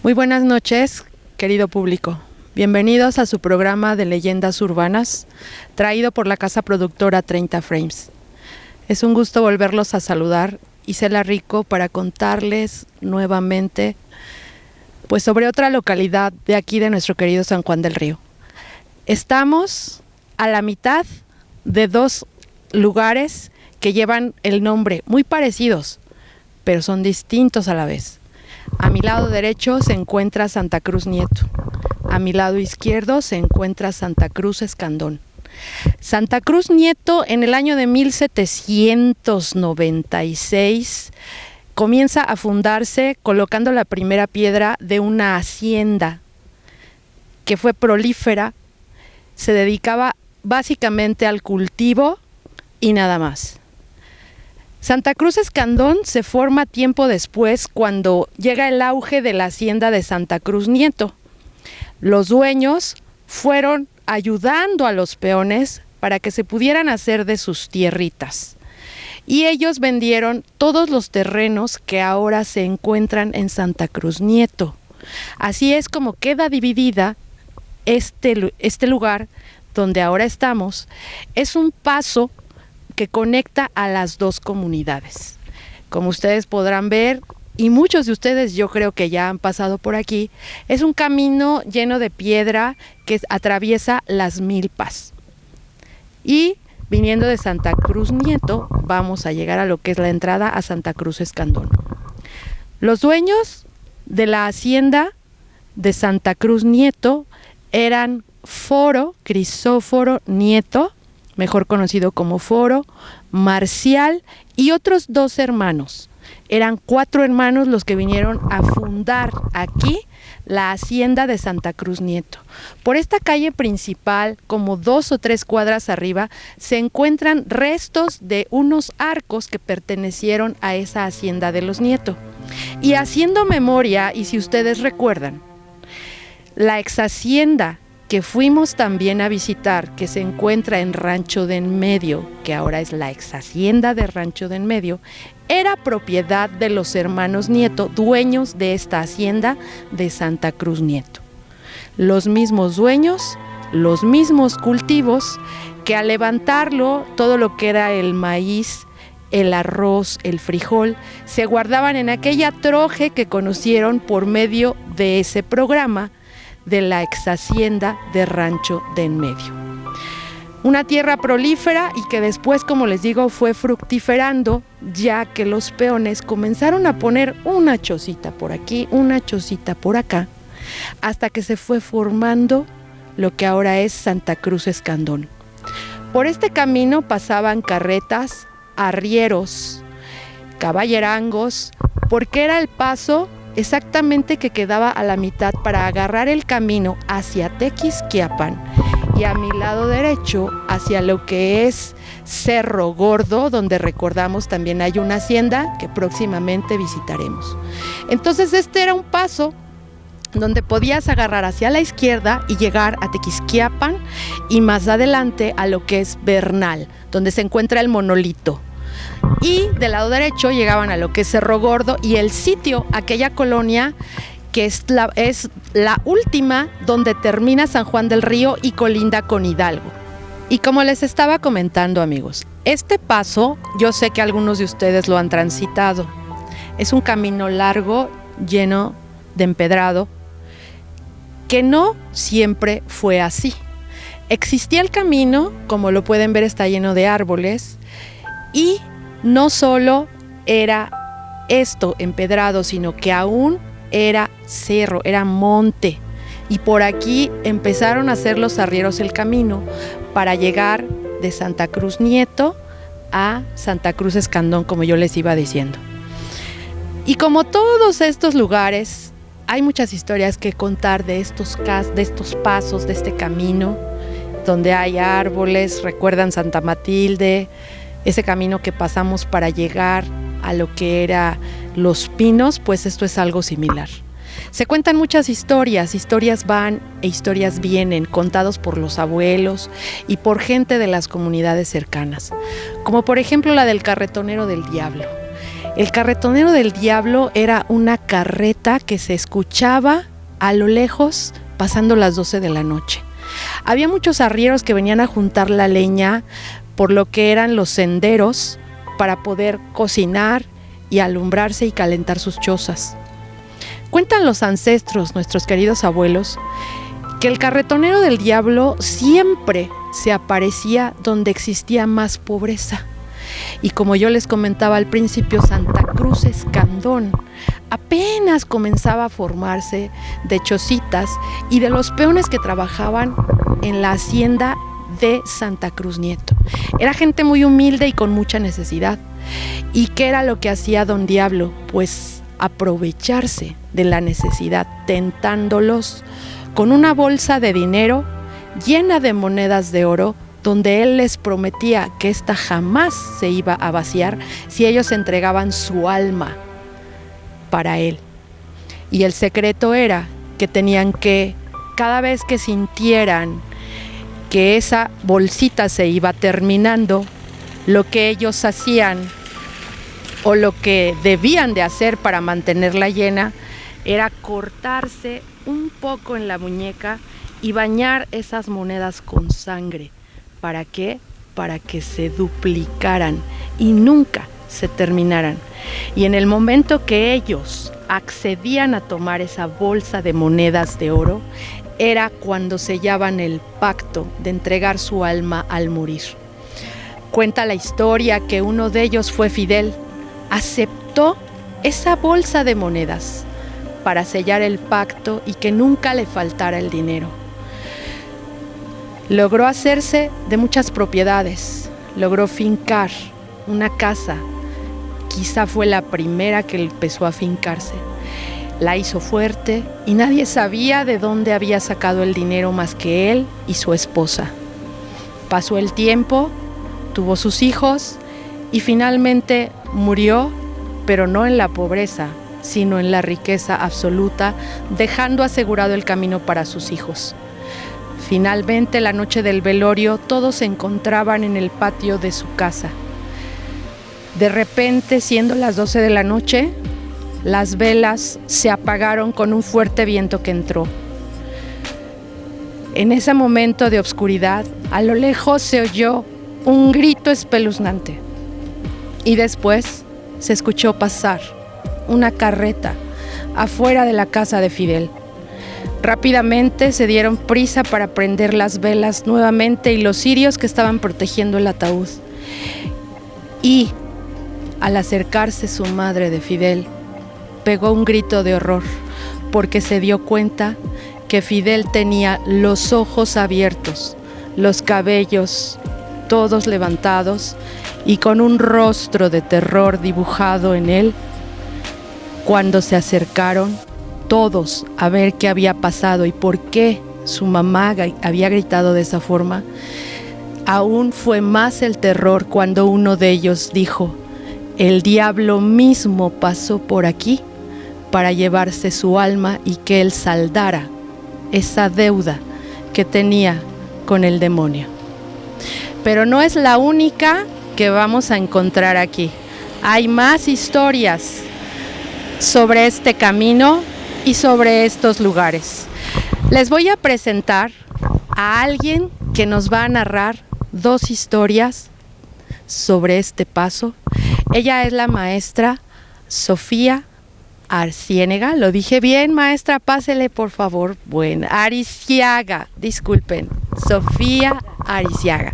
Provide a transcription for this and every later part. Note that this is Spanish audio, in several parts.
Muy buenas noches, querido público. Bienvenidos a su programa de Leyendas Urbanas, traído por la casa productora 30 Frames. Es un gusto volverlos a saludar y Cela Rico para contarles nuevamente pues sobre otra localidad de aquí de nuestro querido San Juan del Río. Estamos a la mitad de dos lugares que llevan el nombre muy parecidos, pero son distintos a la vez. A mi lado derecho se encuentra Santa Cruz Nieto. A mi lado izquierdo se encuentra Santa Cruz Escandón. Santa Cruz Nieto, en el año de 1796, comienza a fundarse colocando la primera piedra de una hacienda que fue prolífera. Se dedicaba básicamente al cultivo y nada más. Santa Cruz Escandón se forma tiempo después, cuando llega el auge de la hacienda de Santa Cruz Nieto. Los dueños fueron ayudando a los peones para que se pudieran hacer de sus tierritas. Y ellos vendieron todos los terrenos que ahora se encuentran en Santa Cruz Nieto. Así es como queda dividida este lugar donde ahora estamos. Es un paso que conecta a las dos comunidades. Como ustedes podrán ver, y muchos de ustedes yo creo que ya han pasado por aquí, es un camino lleno de piedra que atraviesa las milpas. Y viniendo de Santa Cruz Nieto, vamos a llegar a lo que es la entrada a Santa Cruz Escandón. Los dueños de la hacienda de Santa Cruz Nieto eran Foro Crisóforo Nieto, mejor conocido como Foro, Marcial y otros 2 hermanos. Eran 4 hermanos los que vinieron a fundar aquí la hacienda de Santa Cruz Nieto. Por esta calle principal, como 2 o 3 cuadras arriba, se encuentran restos de unos arcos que pertenecieron a esa hacienda de los Nieto. Y haciendo memoria, y si ustedes recuerdan, la ex hacienda que fuimos también a visitar, que se encuentra en Rancho de En Medio, que ahora es la ex hacienda de Rancho de En Medio, era propiedad de los hermanos Nieto, dueños de esta hacienda de Santa Cruz Nieto. Los mismos dueños, los mismos cultivos, que al levantarlo, todo lo que era el maíz, el arroz, el frijol, se guardaban en aquella troje que conocieron por medio de ese programa de la ex hacienda de Rancho de En Medio. Una tierra prolífera y que después, como les digo, fue fructiferando, ya que los peones comenzaron a poner una chocita por aquí, una chocita por acá, hasta que se fue formando lo que ahora es Santa Cruz Escandón. Por este camino pasaban carretas, arrieros, caballerangos, porque era el paso exactamente que quedaba a la mitad para agarrar el camino hacia Tequisquiapan, y a mi lado derecho hacia lo que es Cerro Gordo, donde recordamos también hay una hacienda que próximamente visitaremos. Entonces este era un paso donde podías agarrar hacia la izquierda y llegar a Tequisquiapan, y más adelante a lo que es Bernal, donde se encuentra el monolito. Y del lado derecho llegaban a lo que es Cerro Gordo y el sitio, aquella colonia que es la última donde termina San Juan del Río y colinda con Hidalgo. Y como les estaba comentando, amigos, este paso yo sé que algunos de ustedes lo han transitado. Es un camino largo, lleno de empedrado, que no siempre fue así. Existía el camino, como lo pueden ver, está lleno de árboles, y no solo era esto empedrado, sino que aún era cerro, era monte. Y por aquí empezaron a hacer los arrieros el camino para llegar de Santa Cruz Nieto a Santa Cruz Escandón, como yo les iba diciendo. Y como todos estos lugares, hay muchas historias que contar de estos pasos, de este camino, donde hay árboles. Recuerdan Santa Matilde, ese camino que pasamos para llegar a lo que era Los Pinos, pues esto es algo similar. Se cuentan muchas historias van e historias vienen, contados por los abuelos y por gente de las comunidades cercanas, como por ejemplo la del carretonero del diablo. El carretonero del diablo era una carreta que se escuchaba a lo lejos pasando las 12 de la noche. Había muchos arrieros que venían a juntar la leña por lo que eran los senderos para poder cocinar y alumbrarse y calentar sus chozas. Cuentan los ancestros, nuestros queridos abuelos, que el carretonero del diablo siempre se aparecía donde existía más pobreza. Y como yo les comentaba al principio, Santa Cruz Escandón apenas comenzaba a formarse de chocitas y de los peones que trabajaban en la hacienda de Santa Cruz Nieto. Era gente muy humilde y con mucha necesidad. ¿Y qué era lo que hacía Don Diablo? Pues aprovecharse de la necesidad, tentándolos con una bolsa de dinero llena de monedas de oro, donde él les prometía que ésta jamás se iba a vaciar si ellos entregaban su alma para él. Y el secreto era que tenían que, cada vez que sintieran que esa bolsita se iba terminando, lo que ellos hacían o lo que debían de hacer para mantenerla llena era cortarse un poco en la muñeca y bañar esas monedas con sangre. ¿Para qué? Para que se duplicaran y nunca se terminaran. Y en el momento que ellos accedían a tomar esa bolsa de monedas de oro, era cuando sellaban el pacto de entregar su alma al morir. Cuenta la historia que uno de ellos fue Fidel, aceptó esa bolsa de monedas para sellar el pacto y que nunca le faltara el dinero. Logró hacerse de muchas propiedades, logró fincar una casa, quizá fue la primera que empezó a fincarse. La hizo fuerte y nadie sabía de dónde había sacado el dinero más que él y su esposa. Pasó el tiempo, tuvo sus hijos y finalmente murió, pero no en la pobreza, sino en la riqueza absoluta, dejando asegurado el camino para sus hijos. Finalmente, la noche del velorio, todos se encontraban en el patio de su casa. De repente, siendo las 12 de la noche, las velas se apagaron con un fuerte viento que entró. En ese momento de oscuridad, a lo lejos se oyó un grito espeluznante. Y después se escuchó pasar una carreta afuera de la casa de Fidel. Rápidamente se dieron prisa para prender las velas nuevamente y los cirios que estaban protegiendo el ataúd. Y al acercarse su madre de Fidel, pegó un grito de horror porque se dio cuenta que Fidel tenía los ojos abiertos, los cabellos todos levantados y con un rostro de terror dibujado en él. Cuando se acercaron todos a ver qué había pasado y por qué su mamá había gritado de esa forma, aún fue más el terror cuando uno de ellos dijo: el diablo mismo pasó por aquí para llevarse su alma y que él saldara esa deuda que tenía con el demonio. Pero no es la única que vamos a encontrar aquí. Hay más historias sobre este camino y sobre estos lugares. Les voy a presentar a alguien que nos va a narrar 2 historias sobre este paso. Ella es la maestra Sofía Arciénaga. ¿Lo dije bien, maestra? Pásele, por favor. Bueno, Ariciaga, disculpen. Sofía Ariciaga.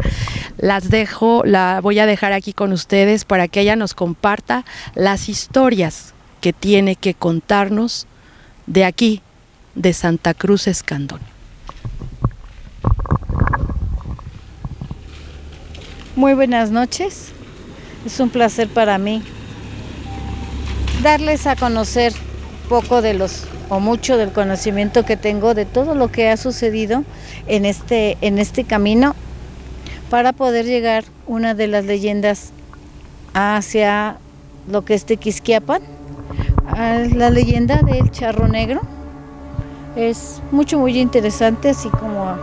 La voy a dejar aquí con ustedes para que ella nos comparta las historias que tiene que contarnos de aquí, de Santa Cruz Escandón. Muy buenas noches. Es un placer para mí darles a conocer poco de o mucho del conocimiento que tengo de todo lo que ha sucedido en este camino para poder llegar una de las leyendas hacia lo que es Tequisquiapan. La leyenda del charro negro es muy interesante, así como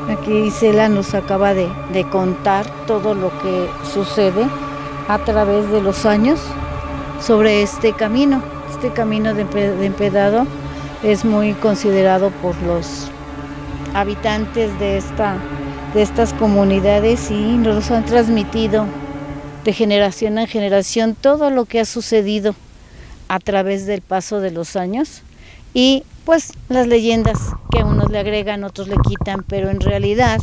aquí Isela nos acaba de contar todo lo que sucede a través de los años sobre este camino. Este camino de empedrado es muy considerado por los habitantes de estas comunidades y nos han transmitido de generación en generación todo lo que ha sucedido a través del paso de los años y pues las leyendas que a unos le agregan, otros le quitan, pero en realidad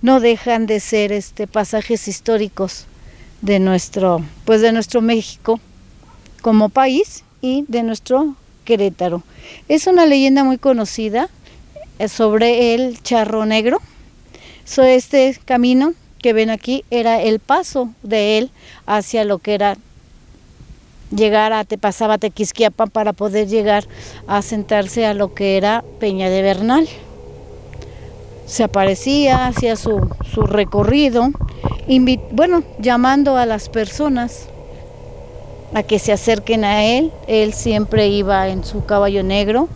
no dejan de ser pasajes históricos de nuestro México como país y de nuestro Querétaro. Es una leyenda muy conocida sobre el charro negro. Este camino que ven aquí era el paso de él hacia lo que era pasaba a Tequisquiapan para poder llegar a sentarse a lo que era Peña de Bernal. Se aparecía, hacía su recorrido, llamando a las personas a que se acerquen a él. Él siempre iba en su caballo negro,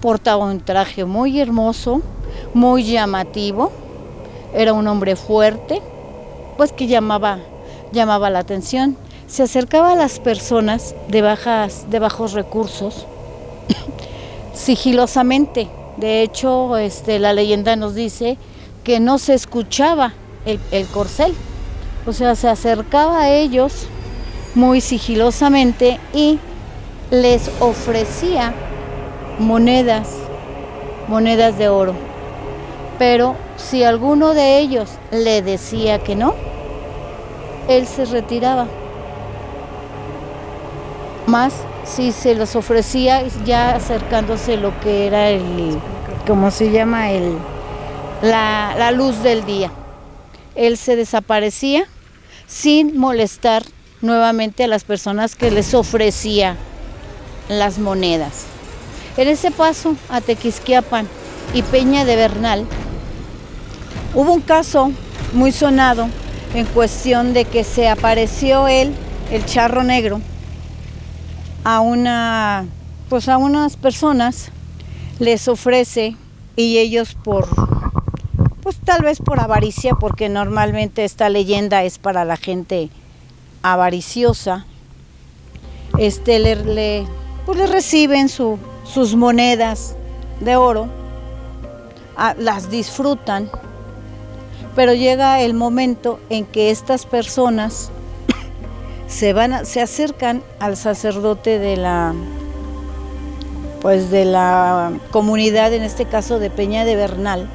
portaba un traje muy hermoso, muy llamativo, era un hombre fuerte, pues que llamaba la atención. Se acercaba a las personas de bajos recursos sigilosamente. De hecho, la leyenda nos dice que no se escuchaba el corcel, o sea, se acercaba a ellos muy sigilosamente y les ofrecía monedas de oro. Pero si alguno de ellos le decía que no, él se retiraba. Más si se los ofrecía ya acercándose lo que era la luz del día. Él se desaparecía sin molestar nuevamente a las personas que les ofrecía las monedas. En ese paso a Tequisquiapan y Peña de Bernal hubo un caso muy sonado en cuestión de que se apareció el charro negro, a unas personas les ofrece y ellos tal vez por avaricia, porque normalmente esta leyenda es para la gente avariciosa, le reciben sus monedas de oro, las disfrutan, pero llega el momento en que estas personas se acercan al sacerdote de la comunidad, en este caso de Peña de Bernal,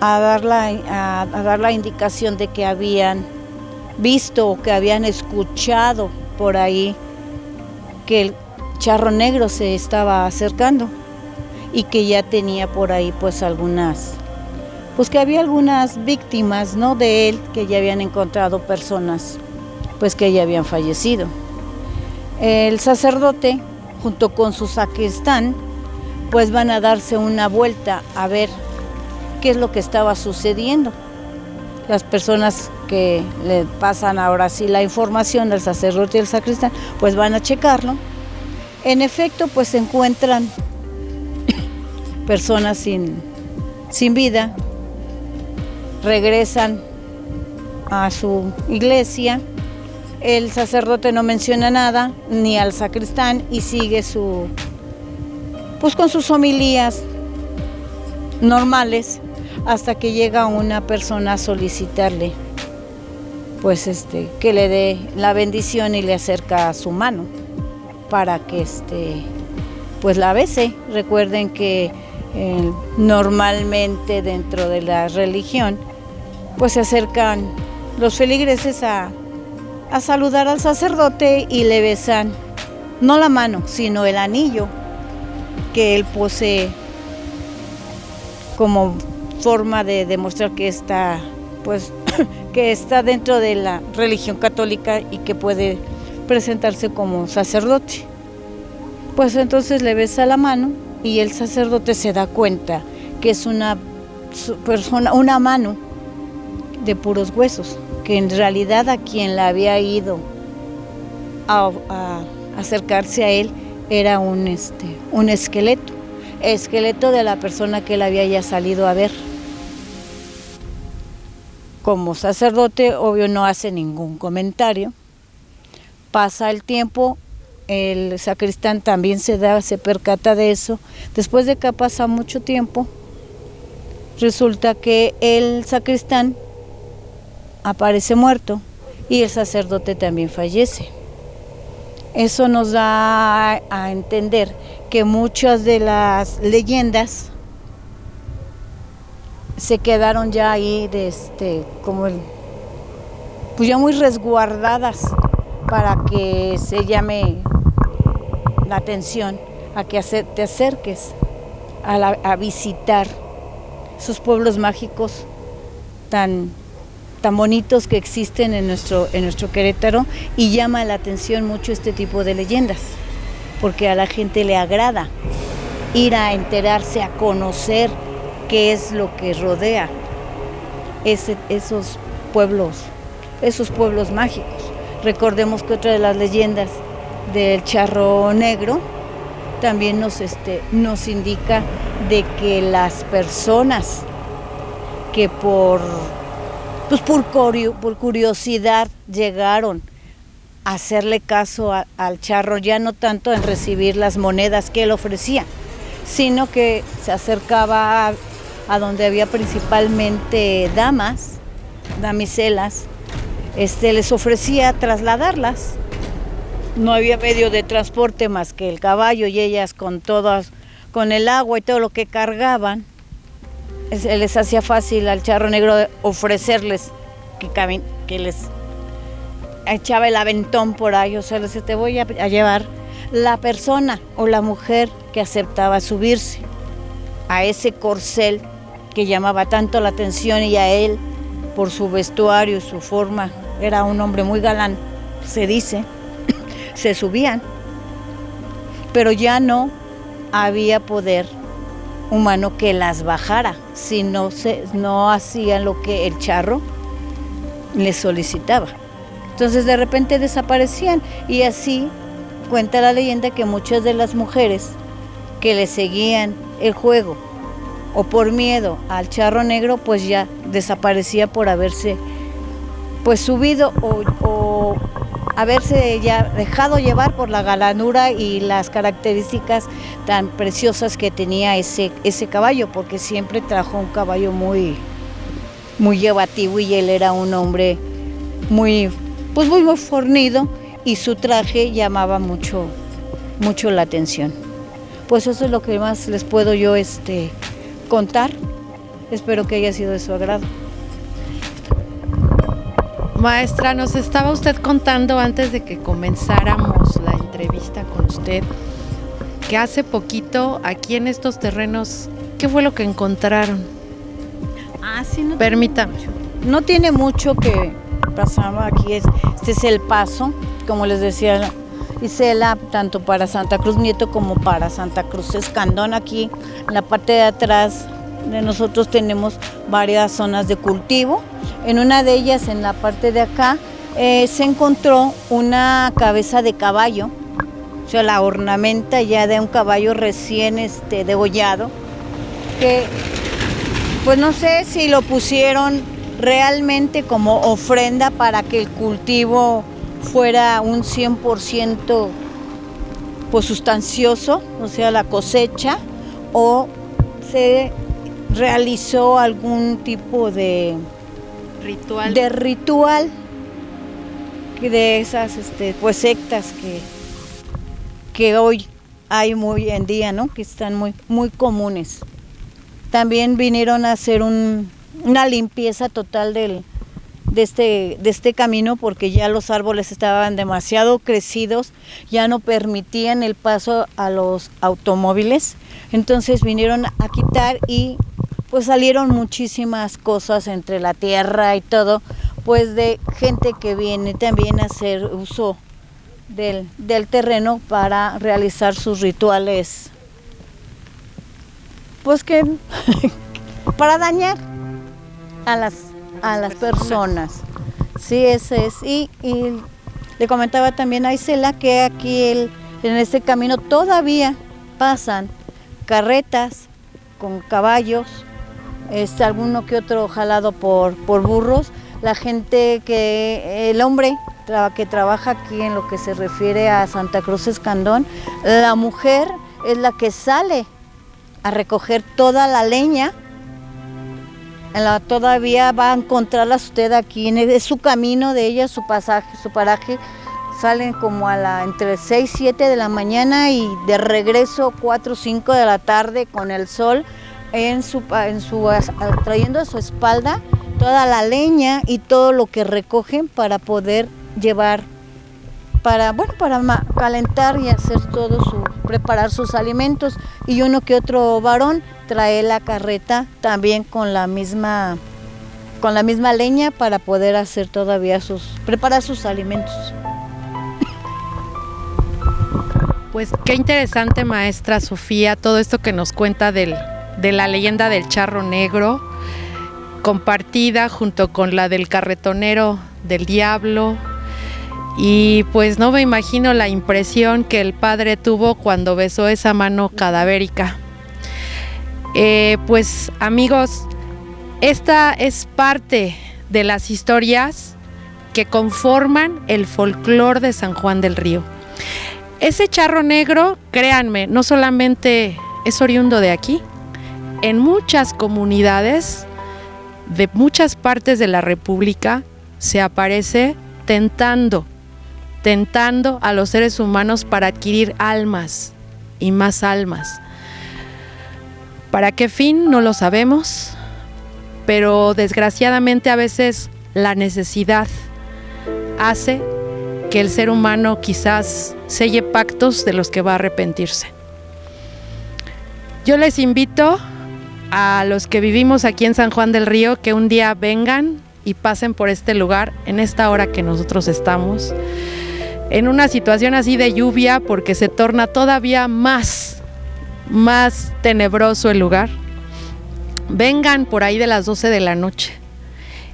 a dar la indicación de que habían visto o que habían escuchado por ahí que el charro negro se estaba acercando y que ya tenía por ahí que había algunas víctimas, ¿no?, de él, que ya habían encontrado personas que ya habían fallecido. El sacerdote junto con su sacristán van a darse una vuelta a ver qué es lo que estaba sucediendo. Las personas que le pasan ahora sí la información al sacerdote y al sacristán van a checarlo. En efecto, se encuentran personas sin vida, regresan a su iglesia. El sacerdote no menciona nada, ni al sacristán, y sigue con sus homilías normales, hasta que llega una persona a solicitarle, que le dé la bendición y le acerca su mano para que la bese. Recuerden que normalmente dentro de la religión, se acercan los feligreses a saludar al sacerdote y le besan, no la mano, sino el anillo que él posee, como forma de demostrar que está, que está dentro de la religión católica y que puede presentarse como sacerdote. Entonces le besa la mano y el sacerdote se da cuenta que es una mano de puros huesos, que en realidad a quien la había ido a acercarse a él era un esqueleto de la persona que él había ya salido a ver. Como sacerdote, obvio, no hace ningún comentario. Pasa el tiempo, el sacristán también se percata de eso. Después de que pasa mucho tiempo, resulta que el sacristán aparece muerto y el sacerdote también fallece. Eso nos da a entender que muchas de las leyendas se quedaron ya ahí pues ya muy resguardadas para que se llame la atención a que te acerques a visitar esos pueblos mágicos tan bonitos que existen en nuestro Querétaro, y llama la atención mucho este tipo de leyendas, porque a la gente le agrada ir a enterarse, a conocer qué es lo que rodea esos pueblos mágicos. Recordemos que otra de las leyendas del charro negro también nos indica de que las personas que por curiosidad llegaron a hacerle caso al charro, ya no tanto en recibir las monedas que él ofrecía, sino que se acercaba a donde había principalmente damiselas, les ofrecía trasladarlas. No había medio de transporte más que el caballo, y ellas con el agua y todo lo que cargaban, les hacía fácil al charro negro ofrecerles que les echaba el aventón por ahí, o sea, te voy a llevar la persona o la mujer que aceptaba subirse a ese corcel que llamaba tanto la atención, y a él, por su vestuario y su forma, era un hombre muy galán, se dice, se subían, pero ya no había poder humano que las bajara si no hacían lo que el charro les solicitaba. Entonces de repente desaparecían, y así cuenta la leyenda que muchas de las mujeres que le seguían el juego o por miedo al charro negro, pues ya desaparecía por haberse pues subido o haberse ya dejado llevar por la galanura y las características tan preciosas que tenía ese caballo, porque siempre trajo un caballo muy llevativo, y él era un hombre muy fornido, y su traje llamaba mucho la atención. Pues eso es lo que más les puedo yo contar. Espero que haya sido de su agrado. Maestra, nos estaba usted contando antes de que comenzáramos la entrevista con usted que hace poquito aquí en estos terrenos, ¿qué fue lo que encontraron? Sí, no. Permítame. No tiene mucho que pasaba aquí, este es el paso, como les decía Isela, tanto para Santa Cruz Nieto como para Santa Cruz Escandón. Aquí en la parte de atrás de nosotros tenemos varias zonas de cultivo. En una de ellas, en la parte de acá, se encontró una cabeza de caballo, o sea, la ornamenta ya de un caballo recién degollado, que pues no sé si lo pusieron realmente como ofrenda para que el cultivo fuera un 100% pues sustancioso, o sea, la cosecha, o se realizó algún tipo de ritual de esas pues sectas que hoy hay muy en día, ¿no? Que están muy comunes. También vinieron a hacer una limpieza total de este camino, porque ya los árboles estaban demasiado crecidos, ya no permitían el paso a los automóviles. Entonces vinieron a quitar, y pues salieron muchísimas cosas entre la tierra y todo, pues de gente que viene también a hacer uso del terreno para realizar sus rituales, pues que para dañar a las personas. Sí, ese es. Y le comentaba también a Isela que aquí en este camino todavía pasan carretas con caballos, alguno que otro jalado por burros. La gente el hombre que trabaja aquí en lo que se refiere a Santa Cruz Escandón, la mujer es la que sale a recoger toda la leña. Todavía va a encontrarla usted aquí, es su camino de ella, su pasaje, su paraje. Salen como entre 6 y 7 de la mañana y de regreso 4 o 5 de la tarde con el sol trayendo a su espalda toda la leña y todo lo que recogen para poder llevar, para calentar y hacer preparar sus alimentos. Y uno que otro varón trae la carreta también con la misma leña para poder hacer preparar sus alimentos. Pues qué interesante, maestra Sofía, todo esto que nos cuenta de la leyenda del charro negro, compartida junto con la del carretonero del diablo. Y pues no me imagino la impresión que el padre tuvo cuando besó esa mano cadavérica. Pues amigos, esta es parte de las historias que conforman el folclore de San Juan del Río. Ese charro negro, créanme, no solamente es oriundo de aquí. En muchas comunidades de muchas partes de la República se aparece tentando a los seres humanos para adquirir almas y más almas. ¿Para qué fin? No lo sabemos, pero desgraciadamente a veces la necesidad hace que el ser humano quizás selle pactos de los que va a arrepentirse. Yo les invito a los que vivimos aquí en San Juan del Río que un día vengan y pasen por este lugar en esta hora que nosotros estamos, en una situación así de lluvia, porque se torna todavía más tenebroso el lugar. Vengan por ahí de las 12 de la noche.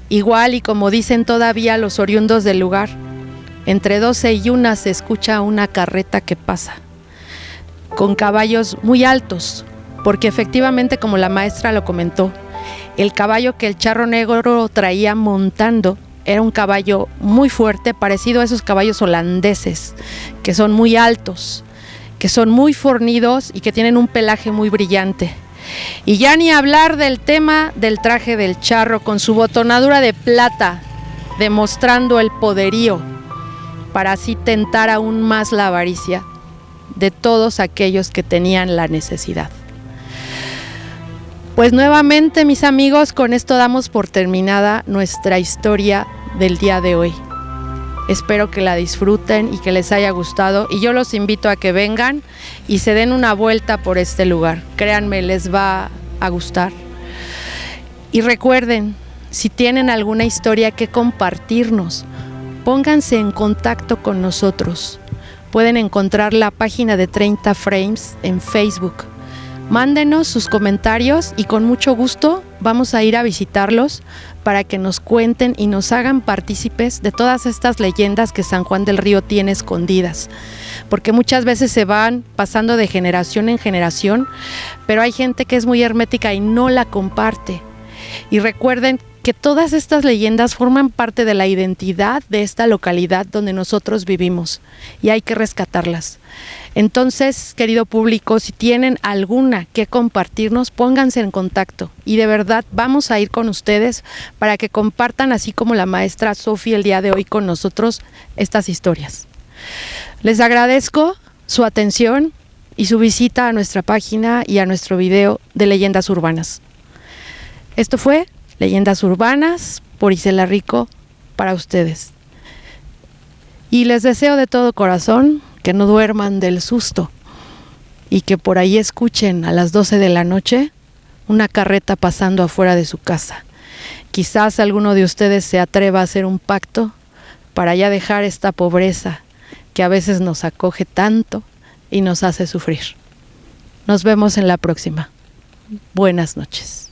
Igual y como dicen todavía los oriundos del lugar, entre 12 y 1 se escucha una carreta que pasa, con caballos muy altos, porque efectivamente, como la maestra lo comentó, el caballo que el charro negro traía montando era un caballo muy fuerte, parecido a esos caballos holandeses, que son muy altos, que son muy fornidos y que tienen un pelaje muy brillante. Y ya ni hablar del tema del traje del charro, con su botonadura de plata, demostrando el poderío, para así tentar aún más la avaricia de todos aquellos que tenían la necesidad. Pues nuevamente, mis amigos, con esto damos por terminada nuestra historia del día de hoy. Espero que la disfruten y que les haya gustado, y yo los invito a que vengan y se den una vuelta por este lugar. Créanme, les va a gustar. Y recuerden, si tienen alguna historia que compartirnos, pónganse en contacto con nosotros. Pueden encontrar la página de 30 Frames en Facebook. Mándenos sus comentarios y con mucho gusto vamos a ir a visitarlos para que nos cuenten y nos hagan partícipes de todas estas leyendas que San Juan del Río tiene escondidas, porque muchas veces se van pasando de generación en generación, pero hay gente que es muy hermética y no la comparte. Y recuerden que todas estas leyendas forman parte de la identidad de esta localidad donde nosotros vivimos y hay que rescatarlas. Entonces, querido público, si tienen alguna que compartirnos, pónganse en contacto y de verdad vamos a ir con ustedes para que compartan, así como la maestra Sofía el día de hoy con nosotros, estas historias. Les agradezco su atención y su visita a nuestra página y a nuestro video de Leyendas Urbanas. Esto fue Leyendas Urbanas por Isela Rico para ustedes. Y les deseo de todo corazón que no duerman del susto y que por ahí escuchen a las 12 de la noche una carreta pasando afuera de su casa. Quizás alguno de ustedes se atreva a hacer un pacto para ya dejar esta pobreza que a veces nos acoge tanto y nos hace sufrir. Nos vemos en la próxima. Buenas noches.